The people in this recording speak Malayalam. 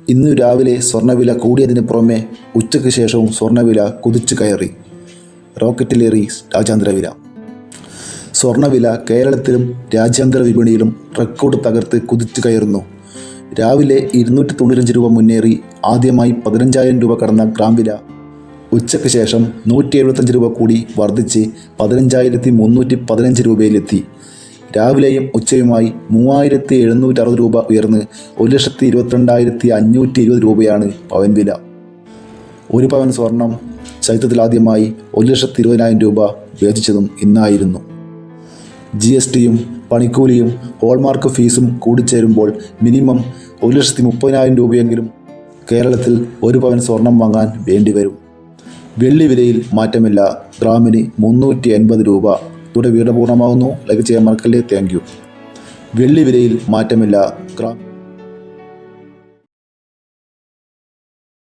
ഇന്ന് രാവിലെ സ്വർണ്ണവില കൂടിയതിന് പുറമെ ഉച്ചയ്ക്ക് ശേഷവും സ്വർണ്ണവില കുതിച്ചു കയറി. റോക്കറ്റിലേറി രാജ്യാന്തര വില. സ്വർണ്ണവില കേരളത്തിലും രാജ്യാന്തര വിപണിയിലും റെക്കോർഡ് തകർത്ത് കുതിച്ചു കയറുന്നു. രാവിലെ 295 രൂപ മുന്നേറി ആദ്യമായി 15,000 രൂപ കടന്ന ഗ്രാം വില ഉച്ചയ്ക്ക് ശേഷം 175 രൂപ കൂടി വർദ്ധിച്ച് 15,315 രൂപയിലെത്തി. രാവിലെയും ഉച്ചയുമായി 3,760 രൂപ ഉയർന്ന് 1,22,520 രൂപയാണ് പവൻ വില. ഒരു പവൻ സ്വർണം ചരിത്രത്തിലാദ്യമായി 1,20,000 രൂപ വേദിച്ചതും ഇന്നായിരുന്നു. GSTയും പണിക്കൂലിയും ഹോൾമാർക്ക് ഫീസും കൂടിച്ചേരുമ്പോൾ മിനിമം 1,30,000 രൂപയെങ്കിലും കേരളത്തിൽ ഒരു പവൻ സ്വർണം വാങ്ങാൻ വേണ്ടിവരും. വെള്ളി വിലയിൽ മാറ്റമില്ല. ഗ്രാമിന് 380 രൂപ. ഇവിടെ വീഡിയോ പൂർണ്ണമാകുന്നു. ലൈക്ക് ചെയ്യാൻ മറക്കല്ലേ. Thank you. വെള്ളി വിലയിൽ മാറ്റമില്ല. ഗ്രാം